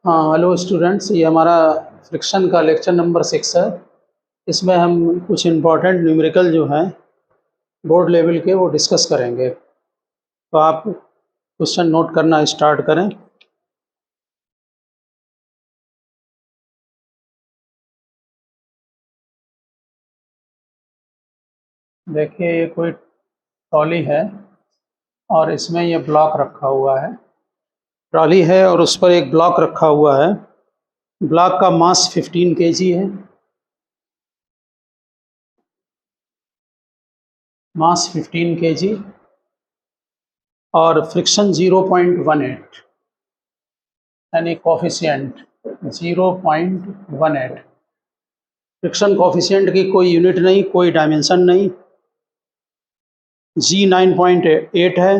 हाँ, hello students, ये हमारा फ्रिक्शन का लेक्चर नंबर 6 है। इसमें हम कुछ इम्पॉर्टेंट न्यूमेरिकल जो हैं बोर्ड लेवल के वो डिस्कस करेंगे। तो आप क्वेश्चन नोट करना स्टार्ट करें। देखिए, ये कोई ट्रॉली है और इसमें ये ब्लॉक रखा हुआ है। ट्रॉली है और उस पर एक ब्लॉक रखा हुआ है। ब्लॉक का मास 15 kg है। मास 15 kg और फ्रिक्शन 0.18 यानी कोफिशिएंट 0.18। फ्रिक्शन कोफिशिएंट की कोई यूनिट नहीं, कोई डायमेंशन नहीं। जी 9.8 है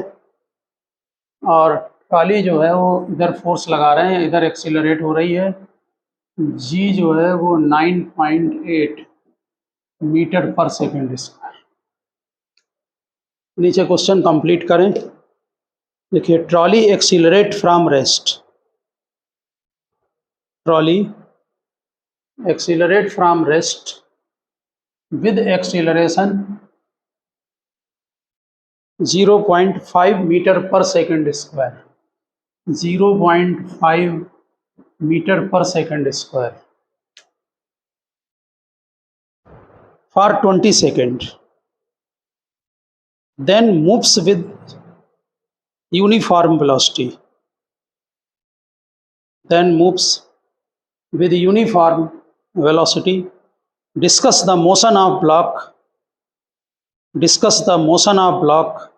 और ट्रॉली जो है वो इधर फोर्स लगा रहे हैं, इधर एक्सीलरेट हो रही है। जी जो है वो 9.8 मीटर पर सेकेंड स्क्वायर। नीचे क्वेश्चन कंप्लीट करें। देखिए, trolley accelerate from rest. Trolley accelerate from rest with acceleration 0.5 meter per second square. 0.5 meter per second square for 20 seconds. Then moves with uniform velocity. Then moves with uniform velocity. Discuss the motion of block. Discuss the motion of block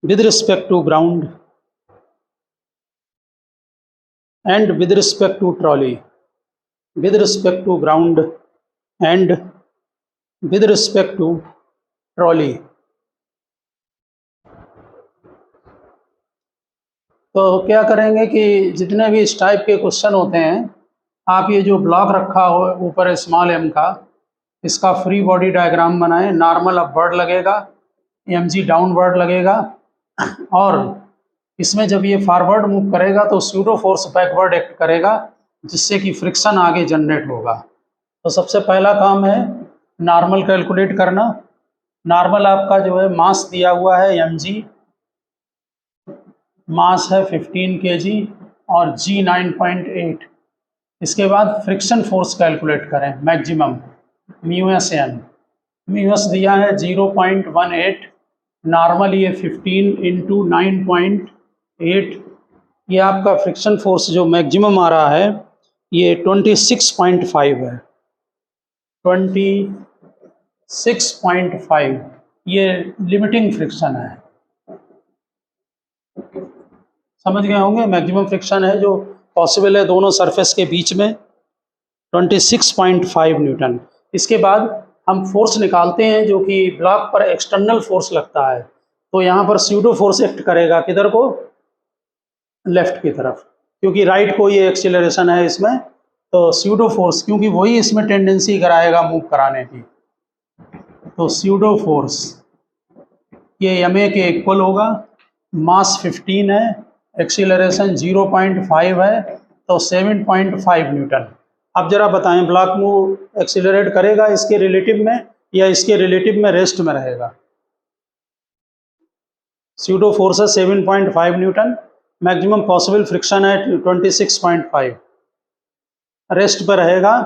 with respect to ground and with respect to trolley. With respect to ground and with respect to trolley. तो क्या करेंगे कि जितने भी इस type के question होते हैं, आप ये जो ब्लॉक रखा हो ऊपर स्मॉल एम का, इसका फ्री बॉडी डायग्राम बनाएं। नॉर्मल अपवर्ड लगेगा, एम जी डाउनवर्ड लगेगा और इसमें जब ये फॉरवर्ड मूव करेगा तो स्यूडो फोर्स बैकवर्ड एक्ट करेगा, जिससे कि फ्रिक्शन आगे जनरेट होगा। तो सबसे पहला काम है नॉर्मल कैलकुलेट करना। नॉर्मल आपका जो है मास दिया हुआ है एम जी, मास है 15 kg और जी 9.8। इसके बाद फ्रिक्शन फोर्स कैलकुलेट करें, maximum mu S N. Mu S दिया है 0.18, नॉर्मल ये 15 इंटू 9.8। ये आपका फ्रिक्शन फोर्स जो मैक्सिमम आ रहा है ये 26.5 है। 26.5 ये लिमिटिंग फ्रिक्शन है। समझ गए होंगे, मैक्सिमम फ्रिक्शन है जो पॉसिबल है दोनों सरफेस के बीच में, 26.5 न्यूटन। इसके बाद हम फोर्स निकालते हैं जो कि ब्लॉक पर एक्सटर्नल फोर्स लगता है। तो यहाँ पर स्यूडो फोर्स एक्ट करेगा किधर को, लेफ्ट की तरफ, क्योंकि राइट को ये एक्सीलरेशन है इसमें। तो स्यूडो फोर्स, क्योंकि वही इसमें टेंडेंसी कराएगा मूव कराने की, तो स्यूडो फोर्स ये एम ए के इक्वल होगा। मास 15 है, एक्सीलरेशन 0.5 है, तो 7.5 न्यूटन। अब जरा बताएं, ब्लॉक मूव एक्सीलरेट करेगा इसके रिलेटिव में या इसके रिलेटिव में रेस्ट में रहेगा? स्यूडो फोर्स है 7.5 न्यूटन, मैक्सिमम पॉसिबल फ्रिक्शन है 26.5, रेस्ट पर रहेगा।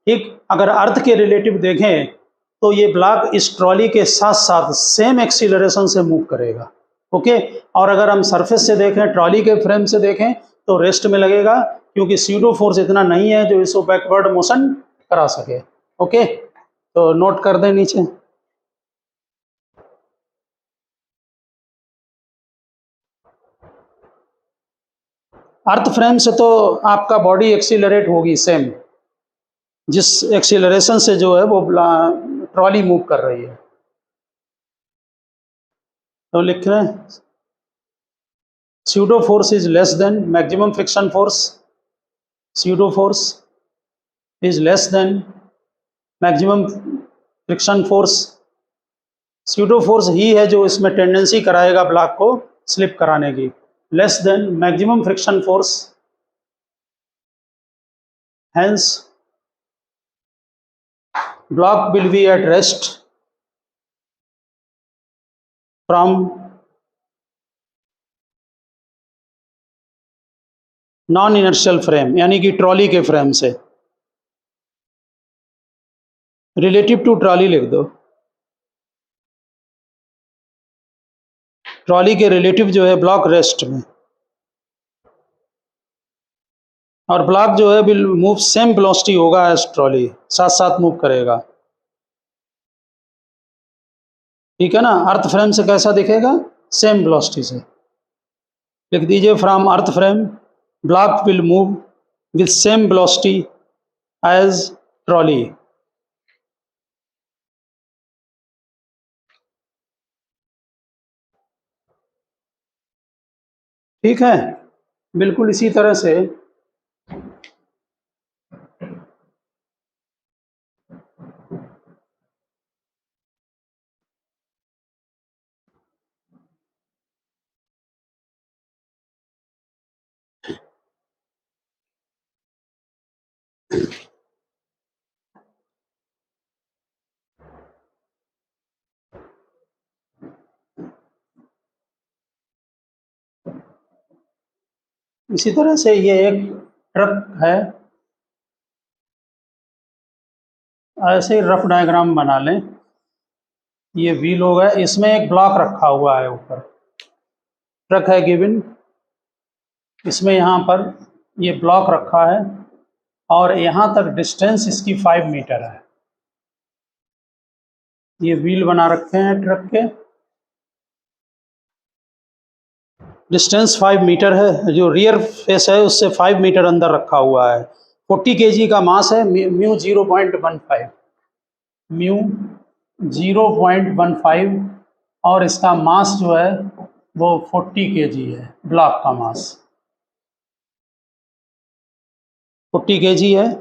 ठीक, अगर अर्थ के रिलेटिव देखें तो ये ब्लॉक इस ट्रॉली के साथ साथ सेम एक्सीलरेशन से मूव करेगा। ओके, और अगर हम सरफेस से देखें, ट्रॉली के फ्रेम से देखें, तो रेस्ट में लगेगा, क्योंकि स्यूडो फोर्स इतना नहीं है जो इसको बैकवर्ड मोशन करा सके। ओके, तो नोट कर दें नीचे। अर्थ फ्रेम से तो आपका बॉडी एक्सीलरेट होगी सेम, जिस एक्सीलरेशन से जो है वो ट्रॉली मूव कर रही है। तो लिख रहे हैं pseudo force is less than maximum friction force. Pseudo force is less than maximum friction force. Pseudo force ही है जो इसमें टेंडेंसी कराएगा ब्लॉक को स्लिप कराने की, less than maximum friction force, hence block will be at rest from non inertial frame, यानी कि ट्रॉली के फ्रेम से। रिलेटिव टू ट्रॉली लिख दो, ट्रॉली के रिलेटिव जो है ब्लॉक रेस्ट में, और ब्लॉक जो है विल मूव सेम वेलोसिटी होगा एज ट्रॉली, साथ साथ मूव करेगा। ठीक है ना। अर्थ फ्रेम से कैसा दिखेगा, सेम वेलोसिटी से। लिख दीजिए, from earth frame block will move with same velocity as trolley. ठीक है, बिल्कुल इसी तरह से ये एक ट्रक है, ऐसे ही रफ डायग्राम बना लें। ये व्हील होगा, इसमें एक ब्लॉक रखा हुआ है ऊपर, ट्रक है गिवन, इसमें यहाँ पर ये ब्लॉक रखा है और यहाँ तक डिस्टेंस इसकी 5 मीटर है। ये व्हील बना रखे हैं ट्रक के, डिस्टेंस 5 मीटर है, जो रियर फेस है उससे 5 मीटर अंदर रखा हुआ है। 40 kg का मास है, म्यू 0.15, म्यू 0.15, और इसका मास जो है वो 40 kg है, ब्लॉक का मास 40 kg है।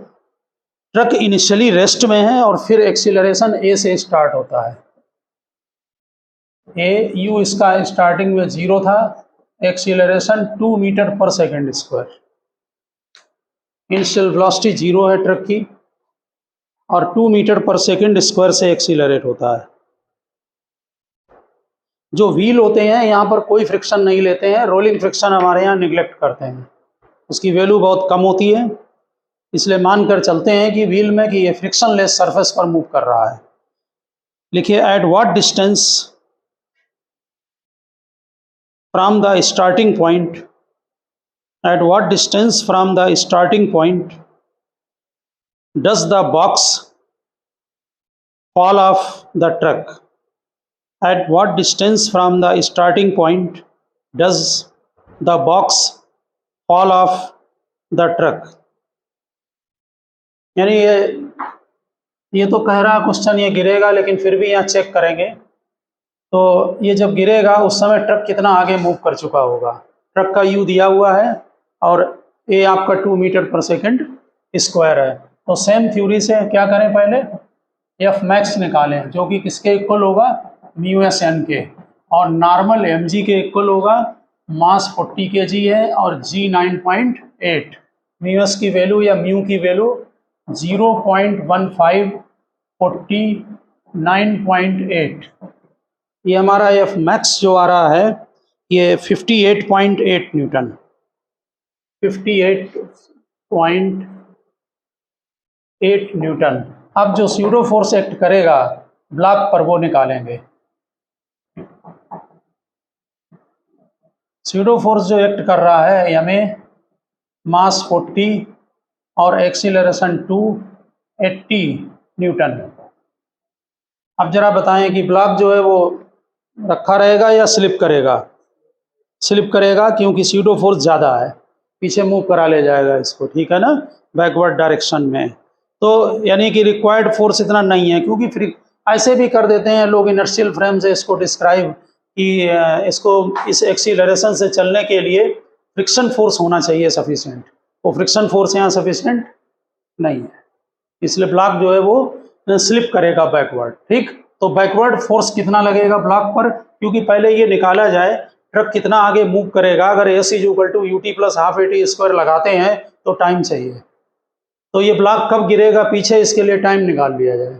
ट्रक इनिशियली रेस्ट में है और फिर एक्सीलरेशन ए से स्टार्ट होता है। ए यू इसका स्टार्टिंग में 0 था, एक्सीलरेशन 2 मीटर पर सेकेंड स्क्वायर, इनिशियल वेलोसिटी 0 है ट्रक की, और 2 मीटर पर सेकेंड स्क्वायर से एक्सीलरेट होता है। जो व्हील होते हैं यहाँ पर कोई फ्रिक्शन नहीं लेते हैं, रोलिंग फ्रिक्शन हमारे यहाँ निगलेक्ट करते हैं, उसकी वैल्यू बहुत कम होती है, इसलिए मानकर चलते हैं कि व्हील में कि ये फ्रिक्शन लेस सरफेस पर मूव कर रहा है। लिखिए, at what distance from the starting point, at what distance from the starting point does the box fall off the truck? At what distance from the starting point does the box fall off the truck? यानी ये तो कह रहा question ये गिरेगा, लेकिन फिर भी यहाँ चेक करेंगे तो ये जब गिरेगा उस समय ट्रक कितना आगे मूव कर चुका होगा। ट्रक का यू दिया हुआ है और ए आपका 2 मीटर पर सेकंड स्क्वायर है, तो सेम थ्योरी से क्या करें, पहले एफ मैक्स निकालें, जो कि किसके इक्वल होगा, म्यू एस एन के, और नॉर्मल एम जी के इक्वल होगा, मास 40 kg है और जी 9.8, म्यू एस की वैल्यू या म्यू की वैल्यू 0.15, 40, 9.8, ये हमारा एफ मैक्स जो आ रहा है ये 58.8 न्यूटन, 58.8 न्यूटन। अब जो स्यूडो फोर्स एक्ट करेगा ब्लॉक पर वो निकालेंगे। स्यूडो फोर्स जो एक्ट कर रहा है हमें मास 40 और एक्सीलरेशन 280 न्यूटन। अब जरा बताएं कि ब्लॉक जो है वो रखा रहेगा या स्लिप करेगा? स्लिप करेगा, क्योंकि स्यूडो फोर्स ज़्यादा है, पीछे मूव करा ले जाएगा इसको, ठीक है ना, बैकवर्ड डायरेक्शन में। तो यानी कि रिक्वायर्ड फोर्स इतना नहीं है, क्योंकि फिर ऐसे भी कर देते हैं लोग इनर्शियल फ्रेम से इसको डिस्क्राइब कि इसको इस एक्सीलरेशन से चलने के लिए फ्रिक्शन फोर्स होना चाहिए सफिशिएंट, वो फ्रिक्शन फोर्स यहाँ सफिशिएंट नहीं है, इसलिए ब्लॉक जो है वो स्लिप करेगा बैकवर्ड। ठीक, तो बैकवर्ड फोर्स कितना लगेगा ब्लॉक पर, क्योंकि पहले ये निकाला जाए ट्रक कितना आगे मूव करेगा, अगर S is equal to U T plus half A T square लगाते हैं तो टाइम चाहिए। तो ये ब्लॉक कब गिरेगा पीछे, इसके लिए टाइम निकाल लिया जाए।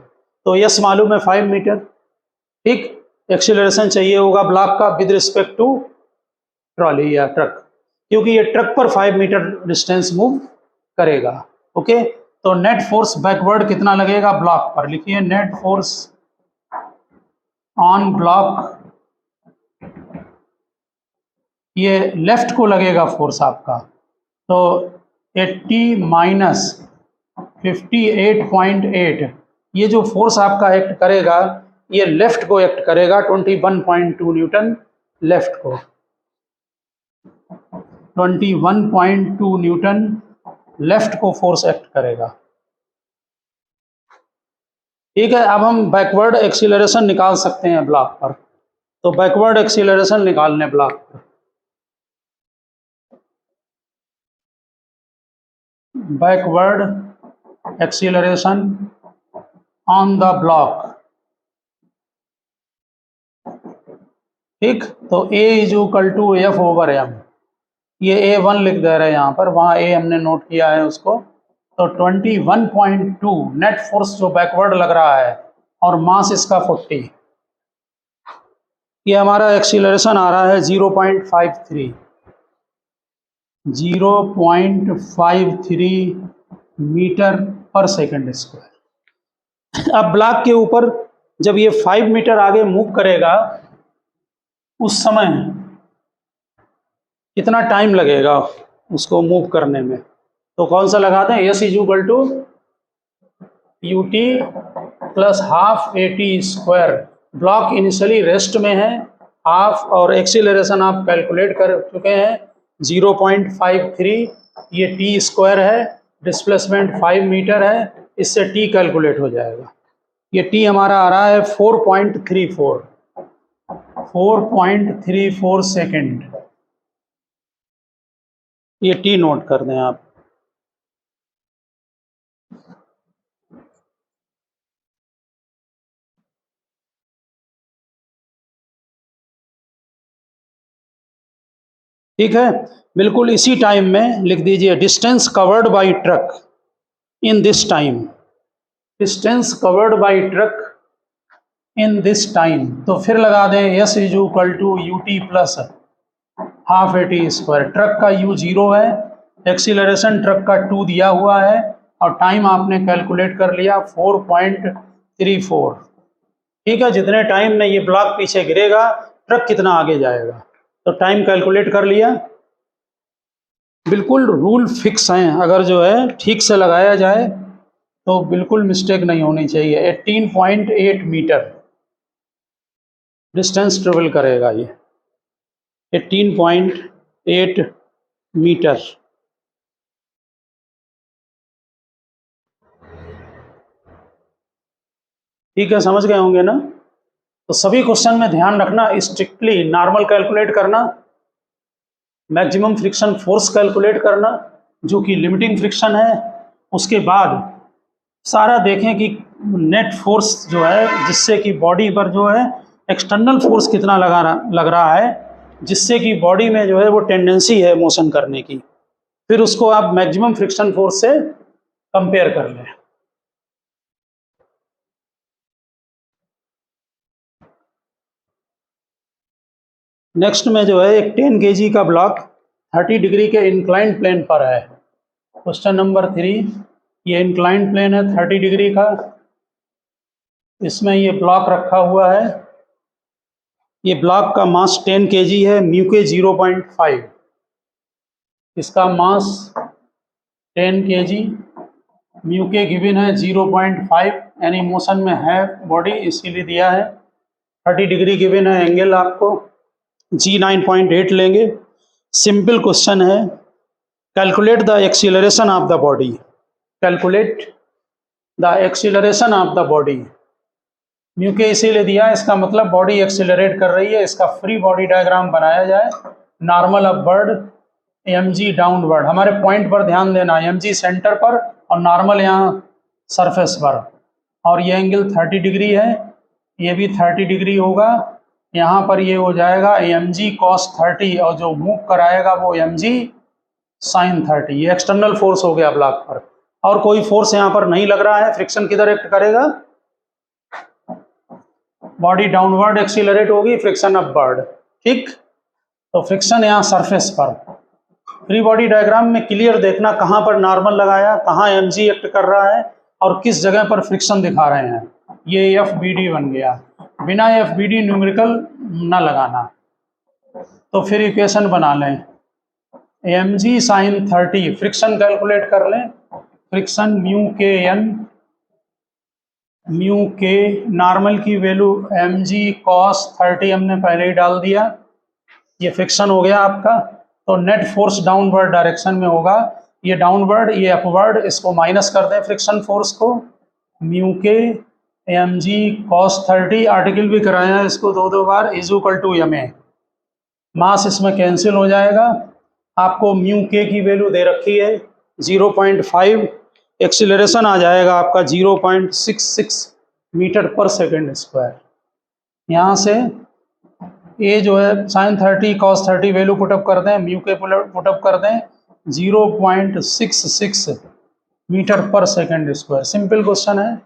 तो यस मालूम है 5 मीटर, ठीक। एक्सीलरेशन चाहिए होगा ब्लॉक का विद रिस्पेक्ट टू ट्रॉली या ट्रक, क्योंकि ये ट्रक पर 5 मीटर डिस्टेंस मूव करेगा। ओके, तो नेट फोर्स बैकवर्ड कितना लगेगा ब्लॉक पर, लिखिए नेट फोर्स ऑन ब्लॉक, ये लेफ्ट को लगेगा फोर्स आपका, तो 80 माइनस 58.8, ये जो फोर्स आपका एक्ट करेगा ये लेफ्ट को एक्ट करेगा, 21.2 न्यूटन लेफ्ट को, 21.2 न्यूटन लेफ्ट को फोर्स एक्ट करेगा। ठीक है, अब हम बैकवर्ड एक्सीलरेशन निकाल सकते हैं ब्लॉक पर। तो बैकवर्ड एक्सीलरेशन निकालने ब्लॉक पर, backward acceleration on the block, ठीक। तो A is equal to F over M, ये A1 लिख दे रहे हैं यहाँ पर, वहाँ A हमने नोट किया है उसको। तो 21.2 नेट फोर्स जो बैकवर्ड लग रहा है और मास इसका 40, ये हमारा एक्सीलरेशन आ रहा है 0.53 मीटर पर सेकंड स्क्वायर। अब ब्लॉक के ऊपर जब ये 5 मीटर आगे मूव करेगा उस समय कितना टाइम लगेगा उसको मूव करने में, तो कौन सा लगा दें, S is equal to U T plus half A T square. Block initially rest में है हाफ, और एक्सीलरेशन आप कैलकुलेट कर चुके हैं 0.53, ये टी स्क्वायर है, डिस्प्लेसमेंट 5 मीटर है, इससे टी कैलकुलेट हो जाएगा। ये टी हमारा आ रहा है 4.34 सेकेंड, ये टी नोट कर दें आप। ठीक है, बिल्कुल इसी टाइम में लिख दीजिए distance covered by truck in this time, distance covered by truck in this time. तो फिर लगा दें S is equal to U T plus half A T square. Truck का यू 0 है, एक्सीलरेशन ट्रक का 2 दिया हुआ है, और टाइम आपने कैलकुलेट कर लिया 4.34। ठीक है, जितने टाइम में ये ब्लॉक पीछे गिरेगा ट्रक कितना आगे जाएगा, तो टाइम कैलकुलेट कर लिया। बिल्कुल रूल फिक्स हैं, अगर जो है ठीक से लगाया जाए तो बिल्कुल मिस्टेक नहीं होनी चाहिए। 18.8 मीटर डिस्टेंस ट्रेवल करेगा ये, 18.8 मीटर। ठीक है, समझ गए होंगे ना। तो सभी क्वेश्चन में ध्यान रखना, स्ट्रिक्टली नॉर्मल कैलकुलेट करना, मैक्सिमम फ्रिक्शन फोर्स कैलकुलेट करना जो कि लिमिटिंग फ्रिक्शन है, उसके बाद सारा देखें कि नेट फोर्स जो है जिससे कि बॉडी पर जो है एक्सटर्नल फोर्स कितना लग रहा है, जिससे कि बॉडी में जो है वो टेंडेंसी है मोशन करने की, फिर उसको आप मैक्सिमम फ्रिक्शन फोर्स से कंपेयर कर लें। नेक्स्ट में जो है एक 10 kg का ब्लॉक 30 डिग्री के इंक्लाइंड प्लेन पर है। क्वेश्चन नंबर 3, ये इंक्लाइंड प्लेन है 30 डिग्री का, इसमें ये ब्लॉक रखा हुआ है। ये ब्लॉक का मास 10 kg है, म्यू के 0.5, इसका मास 10 kg, म्यू के गिवन है 0.5, यानी मोशन में है बॉडी इसीलिए दिया है। 30 डिग्री गिवन है एंगल, आपको जी 9.8 लेंगे। सिंपल क्वेश्चन है, calculate the acceleration of the body, calculate the acceleration of the body. Mu के इसीलिए दिया है, इसका मतलब बॉडी एक्सीलरेट कर रही है। इसका फ्री बॉडी डायग्राम बनाया जाए, normal upward, M G downward. हमारे पॉइंट पर ध्यान देना, एम जी सेंटर पर और नॉर्मल यहाँ सरफेस पर। और ये एंगल 30 डिग्री है, ये भी 30 डिग्री होगा, यहाँ पर ये हो जाएगा mg cos 30 और जो मूव कराएगा वो mg sin 30। ये एक्सटर्नल फोर्स हो गया ब्लॉक पर, और कोई फोर्स यहाँ पर नहीं लग रहा है। फ्रिक्शन किधर एक्ट करेगा? बॉडी डाउनवर्ड एक्सीलरेट होगी, फ्रिक्शन अपवर्ड। ठीक, तो फ्रिक्शन यहाँ सरफेस पर। फ्री बॉडी डायग्राम में क्लियर देखना कहाँ पर नॉर्मल लगाया, कहाँ mg एक्ट कर रहा है और किस जगह पर फ्रिक्शन दिखा रहे हैं। ये FBD बन गया। बिना FBD न्यूमेरिकल ना लगाना। तो फिर इक्वेशन बना लें, mg sin 30, फ्रिक्शन कैलकुलेट कर लें। फ्रिक्शन म्यू के नॉर्मल की वैल्यू mg cos 30 हमने पहले ही डाल दिया। ये फ्रिक्शन हो गया आपका। तो नेट फोर्स डाउनवर्ड डायरेक्शन में होगा, ये डाउनवर्ड ये अपवर्ड, इसको माइनस कर दें फ्रिक्शन फोर्स को। Mu K mg cos 30, article भी कराया है इसको दो बार, इज इक्वल टू ma। मास इसमें कैंसिल हो जाएगा। आपको म्यू के की वैल्यू दे रखी है 0.5, एक्सीलरेशन आ जाएगा आपका 0.66 मीटर पर सेकेंड स्क्वायर। यहाँ से ये जो है sin 30 cos 30 वैल्यू पुटअप कर दें, म्यू के पुटअप कर दें 0.66 मीटर पर सेकेंड स्क्वायर। सिंपल क्वेश्चन है।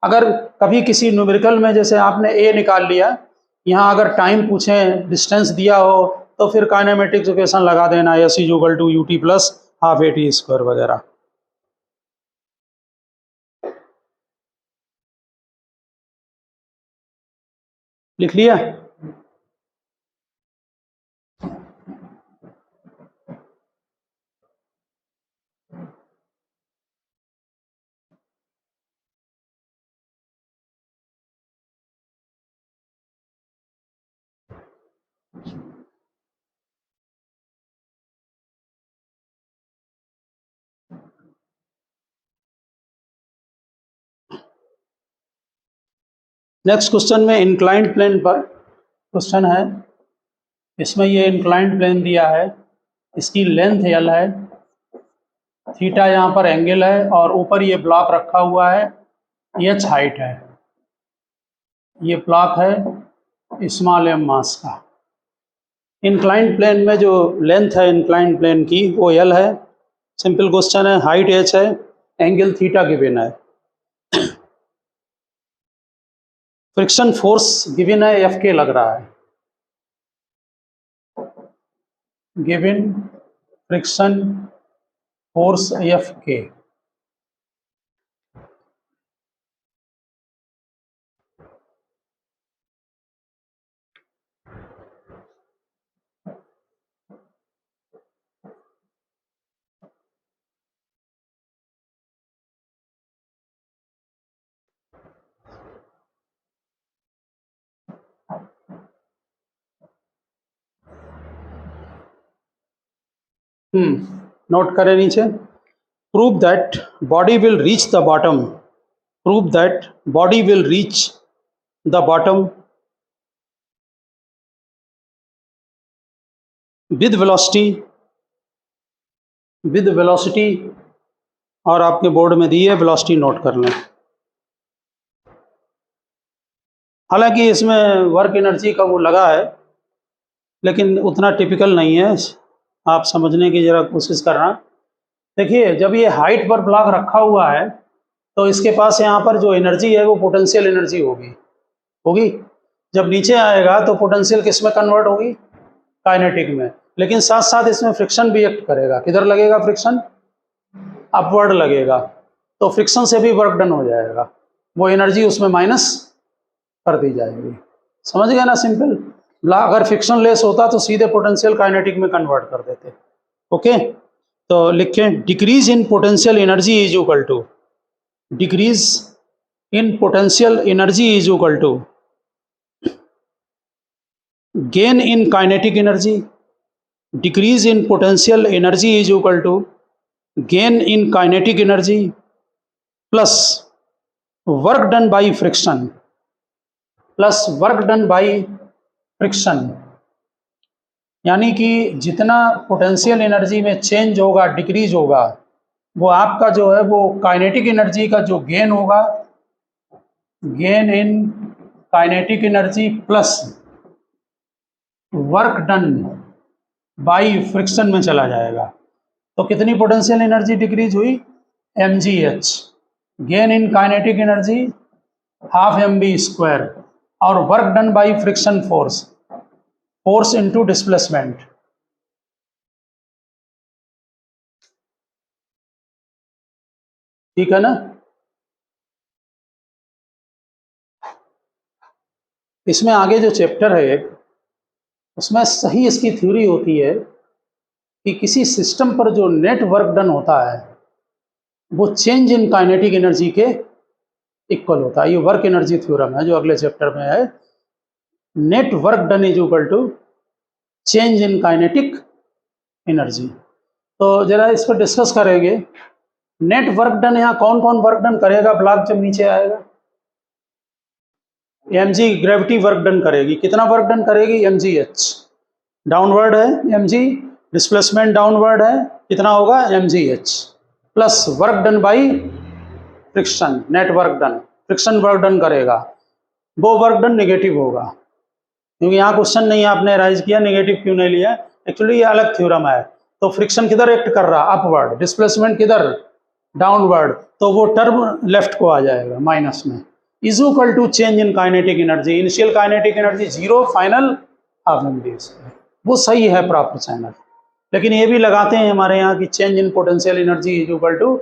अगर कभी किसी न्यूमेरिकल में जैसे आपने ए निकाल लिया, यहाँ अगर टाइम पूछें, डिस्टेंस दिया हो, तो फिर काइनेमेटिक्स इक्वेशन लगा देना, S is equal to UT plus half A T square वगैरह। लिख लिया? नेक्स्ट क्वेश्चन में इंक्लाइंड प्लेन पर क्वेश्चन है। इसमें ये इंक्लाइंड प्लेन दिया है, इसकी लेंथ एल है, थीटा यहाँ पर एंगल है, और ऊपर ये ब्लॉक रखा हुआ है, एच हाइट है, ये ब्लॉक है स्मॉल एम मास का। इंक्लाइंड प्लेन में जो लेंथ है इंक्लाइंड प्लेन की वो एल है। सिंपल क्वेश्चन है, हाइट एच है, एंगल थीटा गिवन है, फ्रिक्शन फोर्स गिवन है, एफ के लग रहा है, गिवन फ्रिक्शन फोर्स एफ के। नोट करें नीचे, prove that body will reach the bottom, prove that body will reach the bottom with velocity, और आपके बोर्ड में दी है वेलोसिटी, नोट कर लें। हालांकि इसमें वर्क एनर्जी का वो लगा है, लेकिन उतना टिपिकल नहीं है, आप समझने की जरा कोशिश करना। देखिए, जब ये हाइट पर ब्लॉक रखा हुआ है तो इसके पास यहाँ पर जो एनर्जी है वो पोटेंशियल एनर्जी होगी। जब नीचे आएगा तो पोटेंशियल किस में कन्वर्ट होगी? काइनेटिक में। लेकिन साथ साथ इसमें फ्रिक्शन भी एक्ट करेगा। किधर लगेगा फ्रिक्शन? अपवर्ड लगेगा, तो फ्रिक्शन से भी वर्क डन हो जाएगा, वो एनर्जी उसमें माइनस कर दी जाएगी। समझ गए ना? सिंपल। अगर फ्रिक्शन लेस होता तो सीधे पोटेंशियल काइनेटिक में कन्वर्ट कर देते। ओके, तो लिखें, decrease in potential energy is equal to, decrease in potential energy is equal to gain in kinetic energy, decrease in potential energy is equal to gain in kinetic energy plus work done by friction, plus work done by friction. यानी कि जितना potential energy में change होगा, decrease होगा, वो आपका जो है वो काइनेटिक एनर्जी का जो गेन होगा, gain in kinetic energy plus work done by friction में चला जाएगा। तो कितनी पोटेंशियल एनर्जी डिक्रीज हुई? mgh। Gain in kinetic energy half mv², और work done by friction force, force into displacement. ठीक है ना? इसमें आगे जो चैप्टर है उसमें सही इसकी थ्योरी होती है कि किसी सिस्टम पर जो नेट वर्क डन होता है वो चेंज इन काइनेटिक एनर्जी के इक्वल होता है। ये वर्क एनर्जी थ्योरम है जो अगले चैप्टर में है। Net work done is equal to change in kinetic energy. तो जरा इस पर डिस्कस करेंगे। नेट वर्क डन, यहाँ कौन कौन वर्क डन करेगा ब्लॉक जब नीचे आएगा? mg ग्रेविटी वर्क डन करेगी। कितना वर्क डन करेगी? mgh। डाउनवर्ड है mg, डिस्प्लेसमेंट डाउनवर्ड है, कितना होगा? mgh plus work done by friction, net work done. Friction work done करेगा, वो वर्क डन नेगेटिव होगा, क्योंकि यहाँ क्वेश्चन नहीं आपने राइज किया नेगेटिव क्यों नहीं लिया। एक्चुअली ये अलग थ्योरम है। तो फ्रिक्शन किधर एक्ट कर रहा? अपवर्ड। डिस्प्लेसमेंट किधर? डाउनवर्ड। तो वो टर्म लेफ्ट को आ जाएगा माइनस में। Is equal to change in kinetic energy. Initial kinetic energy 0, final half mv²। वो सही है प्रॉपर चैनल। लेकिन ये भी लगाते हैं हमारे यहाँ कि change in potential energy is equal to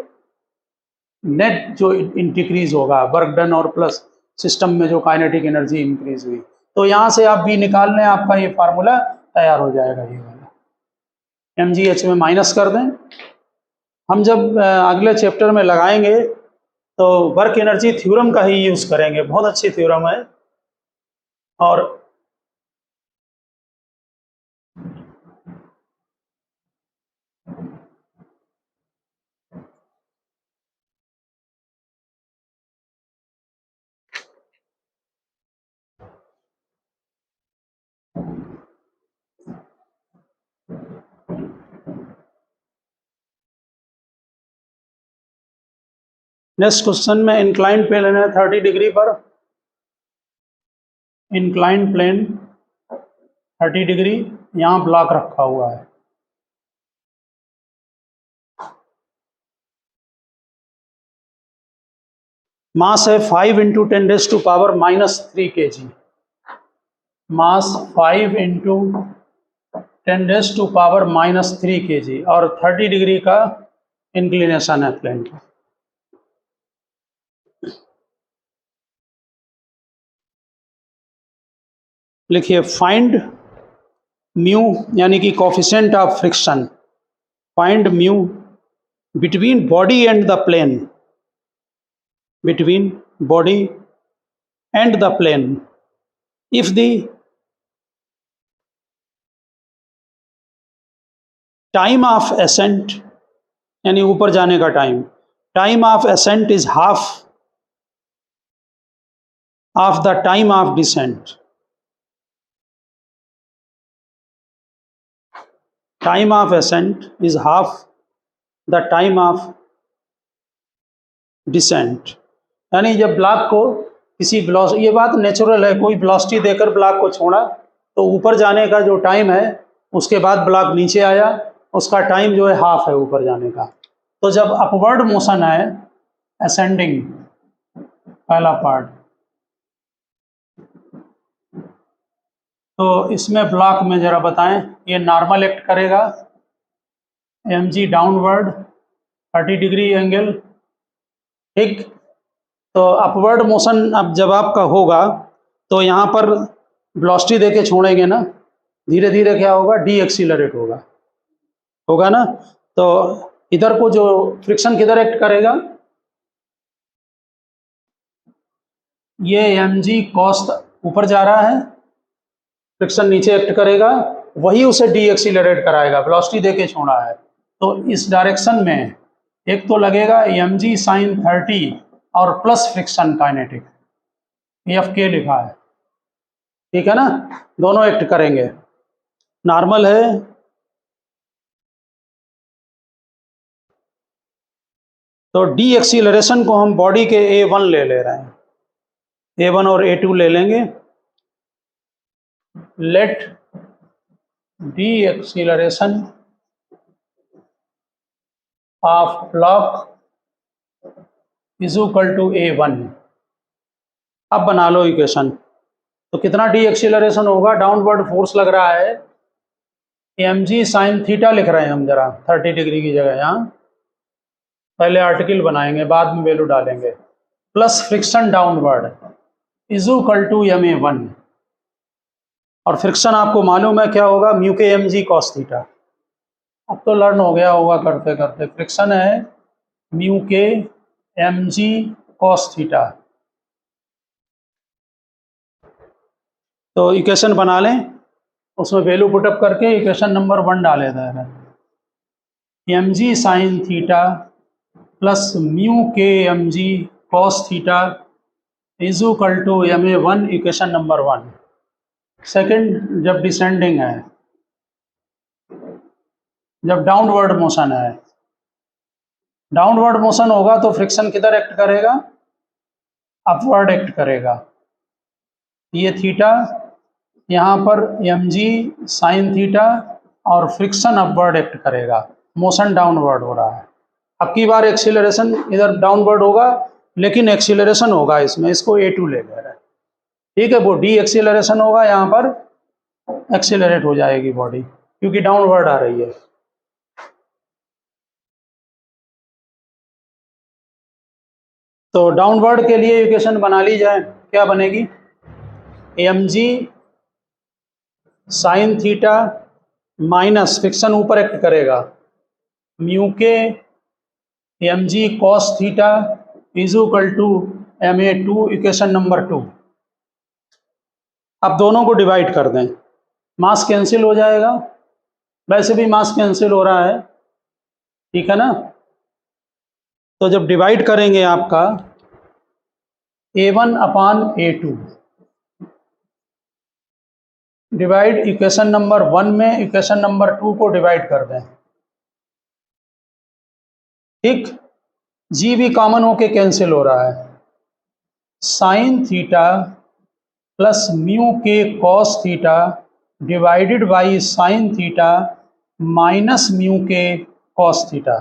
net जो इंक्रीज होगा वर्क डन और प्लस सिस्टम में जो काइनेटिक एनर्जी इंक्रीज हुई। तो यहाँ से आप भी निकाल लें, आपका ये फार्मूला तैयार हो जाएगा। ये वाला mgh में माइनस कर दें। हम जब अगले चैप्टर में लगाएंगे तो वर्क एनर्जी थ्योरम का ही यूज करेंगे। बहुत अच्छी थ्योरम है। और नेक्स्ट क्वेश्चन में इंक्लाइन प्लेन है 30 डिग्री पर। इंक्लाइन प्लेन 30 डिग्री, यहाँ ब्लॉक रखा हुआ है। मास है 5 इंटू 10⁻³ kg। मास 5 इंटू 10⁻³ kg और 30 डिग्री का इंक्लिनेशन है प्लेन का। लिखिए फाइंड म्यू, यानी कि coefficient of friction. Find mu between body and the plane, between body and the plane if the time of ascent, यानी ऊपर जाने का time of ascent is half of the time of descent। time of ascent is half the time of descent। यानी जब block को किसी velocity, ये बात नेचुरल है, कोई वेलोसिटी देकर ब्लॉक को छोड़ा तो ऊपर जाने का जो टाइम है उसके बाद ब्लॉक नीचे आया, उसका टाइम जो है हाफ है ऊपर जाने का। तो जब अपवर्ड मोशन है असेंडिंग, पहला पार्ट, तो इसमें ब्लॉक में जरा बताएं। ये नॉर्मल एक्ट करेगा, mg डाउनवर्ड 30 डिग्री एंगल, ठीक। तो अपवर्ड मोशन अब जब आपका होगा तो यहाँ पर वेलोसिटी देके छोड़ेंगे ना, धीरे धीरे क्या होगा? डी एक्सीलरेट होगा ना। तो इधर को जो फ्रिक्शन किधर एक्ट करेगा? ये mg कॉस ऊपर जा रहा है, फ्रिक्शन नीचे एक्ट करेगा, वही उसे डी एक्सीलरेट कराएगा, वेलोसिटी देके छोड़ा है। तो इस डायरेक्शन में एक तो लगेगा mg sin 30 और प्लस फ्रिक्शन काइनेटिक, Fk लिखा है, ठीक है ना। दोनों एक्ट करेंगे। नॉर्मल है, तो डी एक्सीलरेशन को हम बॉडी के A1 ले रहे हैं, A1 और A2 ले लेंगे। Let the acceleration of block is equal to A1। अब बना लो इक्वेशन। तो कितना डी एक्सीलरेशन होगा, डाउनवर्ड फोर्स लग रहा है mg साइन थीटा लिख रहे हैं हम, जरा 30 डिग्री की जगह यहाँ पहले आर्टिकल बनाएंगे, बाद में वैल्यू डालेंगे, plus friction downward is equal to ma1। और फ्रिक्शन आपको मालूम है क्या होगा, mu K mg cos theta. अब तो लर्न हो गया होगा करते करते। फ्रिक्शन है mu K mg cos theta. तो इक्वेशन बना लें, उसमें वैल्यू पुटअप करके इक्वेशन नंबर 1 डाले थे, mg sine theta plus mu K mg cos theta is equal to ma1, equation number 1। Second, जब डिसेंडिंग है, जब डाउनवर्ड मोशन है, डाउनवर्ड मोशन होगा तो फ्रिक्शन किधर एक्ट करेगा, अपवर्ड एक्ट करेगा। ये थीटा यहाँ पर mg साइन थीटा और फ्रिक्शन अपवर्ड एक्ट करेगा, मोशन डाउनवर्ड हो रहा है। अब की बार एक्सीलरेशन इधर डाउनवर्ड होगा, लेकिन एक्सीलरेशन होगा इसमें, इसको A2 ले ले रहा है, ठीक है। वो डी एक्सीलरेशन होगा, यहाँ पर एक्सीलरेट हो जाएगी बॉडी क्योंकि डाउनवर्ड आ रही है। तो डाउनवर्ड के लिए इक्वेशन बना ली जाए, क्या बनेगी, mg sine theta minus friction ऊपर एक्ट करेगा, mu K mg cos theta is equal to ma2, equation number 2। अब दोनों को डिवाइड कर दें, मास कैंसिल हो जाएगा, वैसे भी मास कैंसिल हो रहा है, ठीक है ना। तो जब डिवाइड करेंगे आपका A1 अपान A2, डिवाइड इक्वेशन नंबर 1 में इक्वेशन नंबर 2 को डिवाइड कर दें, ठीक। जी भी कॉमन होके कैंसिल हो रहा है, साइन थीटा प्लस म्यू के cos theta divided by sine theta minus mu के कॉस थीटा।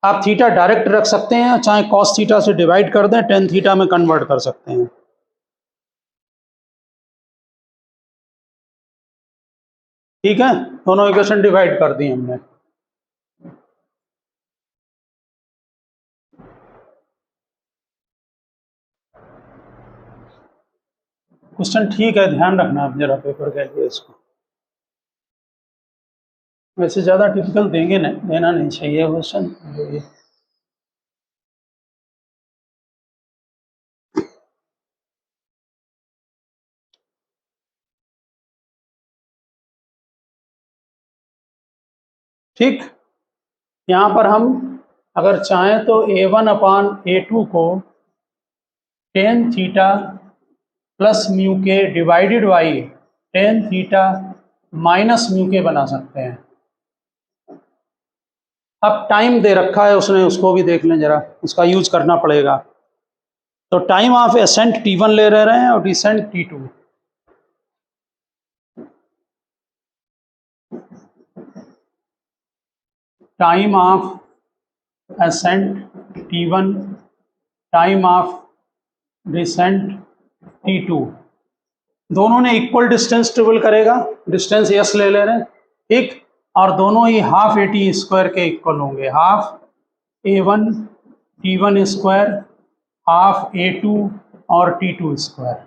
आप थीटा डायरेक्ट रख सकते हैं, चाहे कॉस थीटा से डिवाइड कर दें, टेन थीटा में कन्वर्ट कर सकते हैं, ठीक है। दोनों इक्वेशन डिवाइड कर दी हमने। क्वेश्चन ठीक है, ध्यान रखना आप जरा पेपर के लिए इसको। वैसे ज़्यादा टिपिकल देंगे नहीं, देना नहीं चाहिए क्वेश्चन। ठीक, यहाँ पर हम अगर चाहें तो A1 अपान A2 को ten theta plus mu K divided by tan theta minus mu के बना सकते हैं। अब टाइम दे रखा है उसने, उसको भी देख लें जरा, उसका यूज करना पड़ेगा। तो टाइम ऑफ एसेंट T1 ले रहे हैं और descent T2। Time of ascent T1, time of descent T2, दोनों ने इक्वल डिस्टेंस ट्रेवल करेगा, डिस्टेंस यस ले रहे हैं, ठीक। और दोनों ही हाफ AT स्क्वायर के इक्वल होंगे, half A1 T1 square half A2 और T2 स्क्वायर।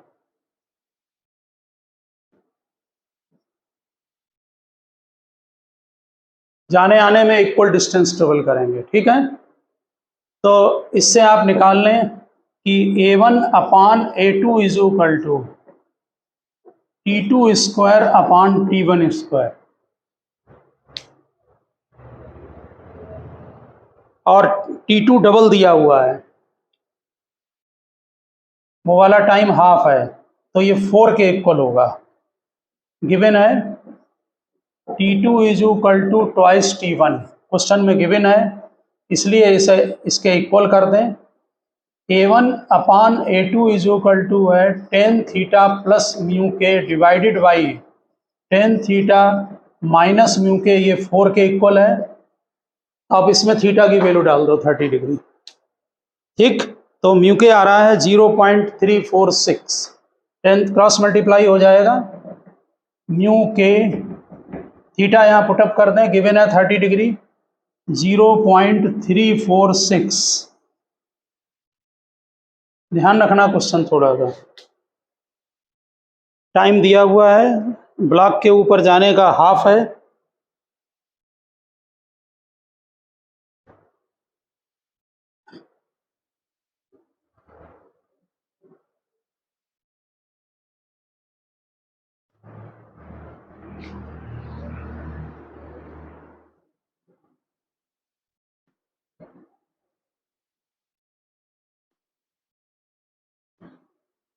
जाने आने में इक्वल डिस्टेंस ट्रेवल करेंगे, ठीक है। तो इससे आप निकाल लें कि A1 upon A2 is equal to T2 square upon T1 square, और T2 डबल दिया हुआ है, वो वाला टाइम हाफ है, तो ये 4 के इक्वल होगा। गिवन है T2 is equal to twice T1, question में गिवन है, इसलिए इसे इसके इक्वल कर दें। A1 upon A2 is equal to है tan theta plus mu K divided by tan theta minus mu K, ये 4 के इक्वल है। अब इसमें थीटा की वैल्यू डाल दो 30 डिग्री, ठीक। तो म्यू के आ रहा है 0.346, 10 क्रॉस मल्टीप्लाई हो जाएगा, म्यू के थीटा यहाँ पुटअप कर दें, गिवन है 30 डिग्री, 0.346। ध्यान रखना क्वेश्चन थोड़ा सा, टाइम दिया हुआ है, ब्लॉक के ऊपर जाने का हाफ है।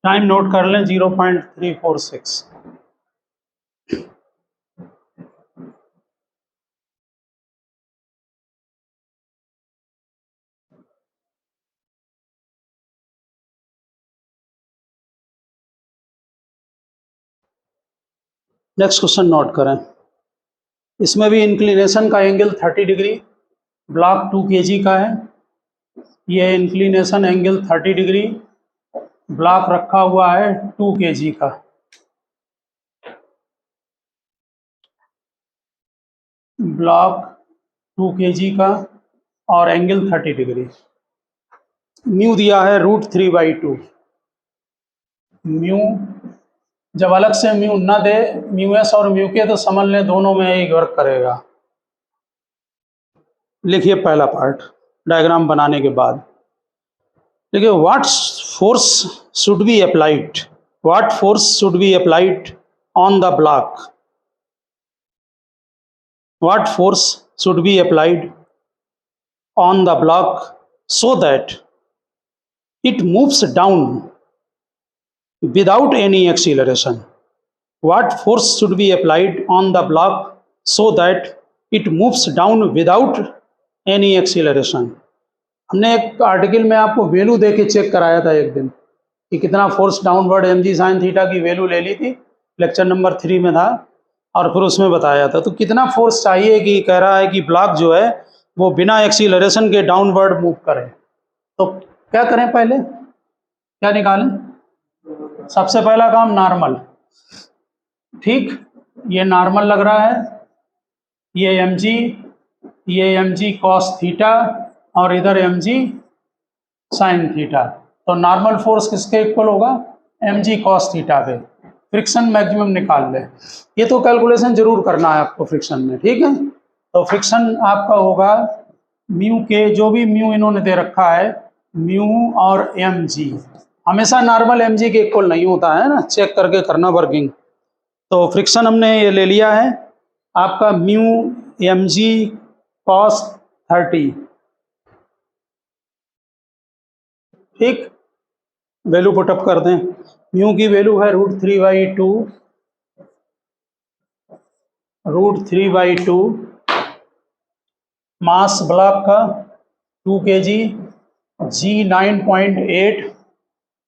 टाइम नोट कर लें 0.346। नेक्स्ट क्वेश्चन नोट करें, इसमें भी इंक्लिनेशन का एंगल 30 डिग्री, ब्लॉक 2 kg का है, ये इंक्लिनेशन एंगल 30 डिग्री, ब्लॉक रखा हुआ है 2 kg का। ब्लॉक 2 kg का और एंगल 30 डिग्री। म्यू दिया है √3/2। म्यू जब अलग से म्यू ना दे, म्यू एस और म्यू के, तो समझ लें दोनों में एक वर्क करेगा। लिखिए पहला पार्ट डायग्राम बनाने के बाद, देखिए what force should be applied, what force should be applied on the block, what force should be applied on the block so that it moves down without any acceleration. What force should be applied on the block so that it moves down without any acceleration? हमने एक article में आपको value दे के check कराया था एक दिन कि कितना force downward mg sin theta की वैल्यू ले ली थी, लेक्चर नंबर 3 में था, और फिर उसमें बताया था। तो कितना फोर्स चाहिए कि कह रहा है कि ब्लॉक जो है वो बिना एक्सीलरेशन के डाउनवर्ड मूव करे। तो क्या करें, पहले क्या निकालें? सबसे पहला काम नॉर्मल, ठीक, ये नॉर्मल लग रहा है, ये mg cos थीटा और इधर mg sin थीटा। तो नॉर्मल फोर्स किसके इक्वल होगा? mg cos थीटा पे। फ्रिक्शन मैक्सिमम निकाल ले, ये तो कैलकुलेशन जरूर करना है आपको फ्रिक्शन में, ठीक है। तो फ्रिक्शन आपका होगा म्यू के, जो भी म्यू इन्होंने दे रखा है, म्यू और mg, हमेशा नॉर्मल mg के इक्वल नहीं होता है ना, चेक करके करना वर्किंग। तो फ्रिक्शन हमने ये ले लिया है आपका म्यू mg cos 30, ठीक, वैल्यू पुटअप कर दें। म्यू की वैल्यू है √3/2, मास ब्लॉक का 2 kg, g 9.8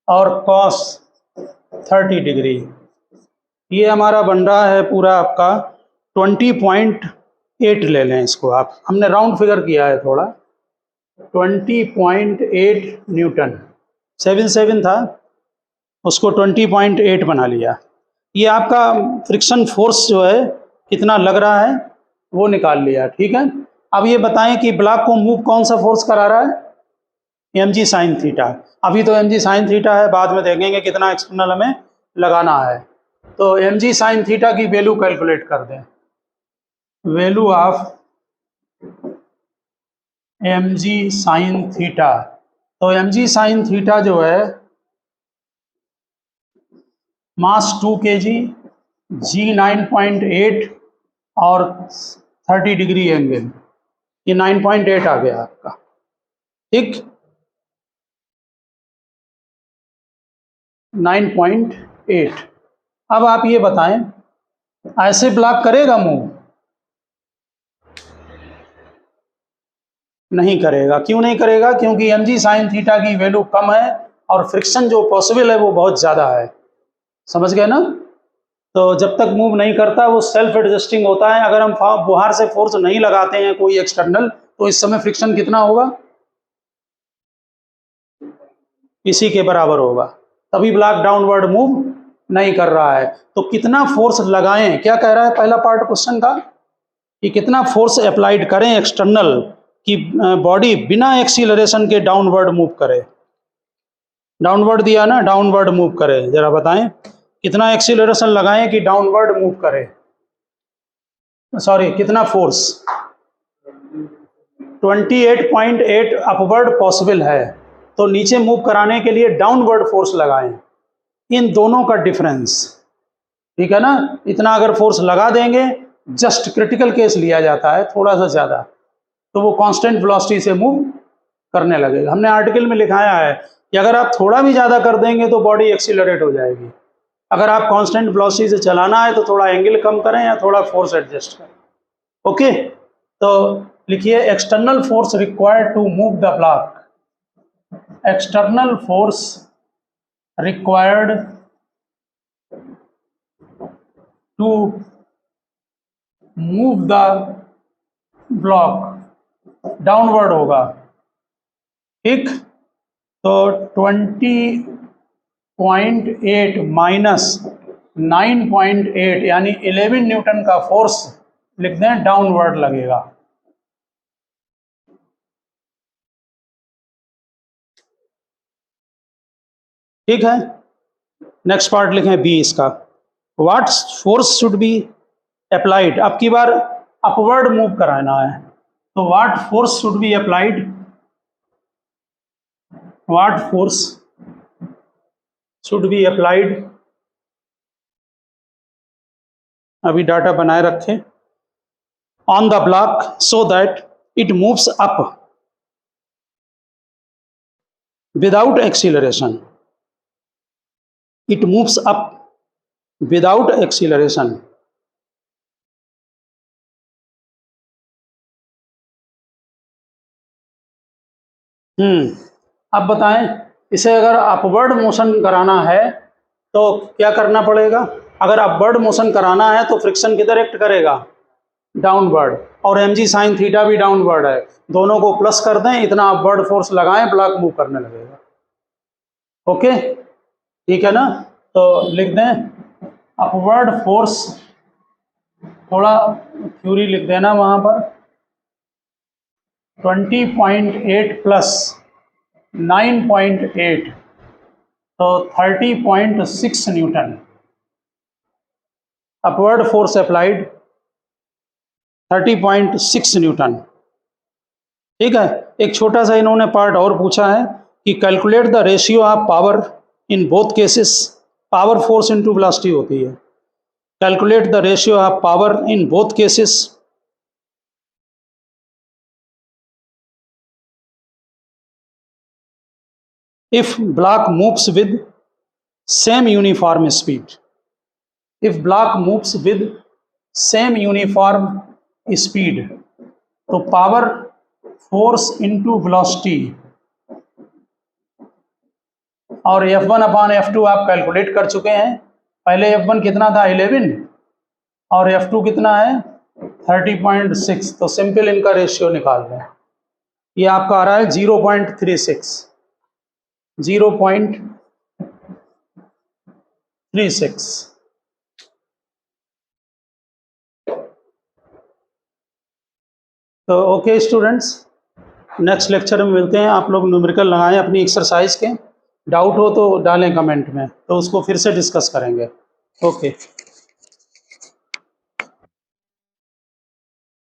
और cos 30 डिग्री। ये हमारा बन रहा है पूरा आपका 20.8 ले लें इसको आप, हमने राउंड फिगर किया है थोड़ा, 20.8 न्यूटन, 77 था उसको 20.8 बना लिया। ये आपका फ्रिक्शन फोर्स जो है कितना लग रहा है वो निकाल लिया, ठीक है। अब ये बताएं कि ब्लॉक को मूव कौन सा फोर्स करा रहा है? mg sin theta. अभी तो mg sin थीटा है, बाद में देखेंगे कितना एक्सटर्नल हमें लगाना है। तो mg sin थीटा की वैल्यू कैलकुलेट कर दें, value of mg sin theta. तो mg sin थीटा जो है मास 2 kg, g 9.8 और 30 डिग्री एंगल, ये 9.8 आ गया आपका, ठीक, 9.8। अब आप ये बताएं, ऐसे ब्लॉक करेगा मूव? नहीं करेगा। क्यों नहीं करेगा? क्योंकि mg sin थीटा की वैल्यू कम है और फ्रिक्शन जो पॉसिबल है वो बहुत ज़्यादा है। समझ गए ना? तो जब तक मूव नहीं करता वो सेल्फ एडजस्टिंग होता है। अगर हम बाहर से फोर्स नहीं लगाते हैं कोई एक्सटर्नल, तो इस समय फ्रिक्शन कितना होगा, इसी के बराबर होगा, तभी ब्लॉक डाउनवर्ड मूव नहीं कर रहा है। तो कितना फोर्स लगाएं, क्या कह रहा है पहला पार्ट क्वेश्चन का, कि कितना फोर्स अप्लाइड करें एक्सटर्नल कि बॉडी बिना एक्सीलरेशन के डाउनवर्ड मूव करे। डाउनवर्ड दिया ना, डाउनवर्ड मूव करे, जरा बताएं कितना एक्सीलरेशन लगाएं कि डाउनवर्ड मूव करे, सॉरी कितना फोर्स, 28.8 अपवर्ड पॉसिबल है, तो नीचे मूव कराने के लिए डाउनवर्ड फोर्स लगाएं। इन दोनों का डिफरेंस, ठीक है ना, इतना अगर फोर्स लगा देंगे, जस्ट क्रिटिकल केस लिया जाता है थोड़ा सा ज़्यादा, तो वो कांस्टेंट वेलोसिटी से मूव करने लगेगा। हमने आर्टिकल में लिखाया है कि अगर आप थोड़ा भी ज़्यादा कर देंगे तो बॉडी एक्सीलरेट हो जाएगी। अगर आप कांस्टेंट वेलोसिटी से चलाना है तो थोड़ा एंगल कम करें या थोड़ा फोर्स एडजस्ट करें। ओके, तो लिखिए external force required to move the block, external force required to move the block, downward होगा, ठीक। तो 20.8 माइनस 9.8 यानी 11 न्यूटन का फोर्स लिख दें, डाउनवर्ड लगेगा। ठीक है, नेक्स्ट पार्ट लिखें बी इसका, what force should be applied, अब की बार अपवर्ड मूव कराना है, तो what force should be applied, what force should be applied, अभी डाटा बनाए रखें, on the block so that it moves up without acceleration, it moves up without acceleration। अब बताएं, इसे अगर अपवर्ड मोशन कराना है तो क्या करना पड़ेगा, अगर अपवर्ड मोशन कराना है तो फ्रिक्शन किधर एक्ट करेगा, डाउनवर्ड, और mg sin थीटा भी डाउनवर्ड है, दोनों को प्लस कर दें, इतना अपवर्ड फोर्स लगाएं, ब्लॉक मूव करने लगेगा। ओके, ठीक है ना, तो लिख दें अपवर्ड फोर्स, थोड़ा थ्योरी लिख देना वहां पर, 20.8 प्लस 9.8 तो 30.6 Newton, upward force applied 30.6 Newton. ठीक है, एक छोटा सा इन्होंने पार्ट और पूछा है कि calculate the ratio of power in both cases, power force into velocity होती है, calculate the ratio of power in both cases, if block moves with same uniform speed, if block moves with same uniform speed, तो power force into velocity और F1 अपान F2 आप calculate कर चुके हैं। पहले F1 कितना था 11 और F2 कितना है 30.6, तो सिंपल इनका रेशियो निकाल लें, ये आपका आ रहा है 0.36, 0.36। तो ओके स्टूडेंट्स, नेक्स्ट लेक्चर में मिलते हैं। आप लोग न्यूमेरिकल लगाएं अपनी एक्सरसाइज के, डाउट हो तो डालें कमेंट में, तो उसको फिर से डिस्कस करेंगे। ओके।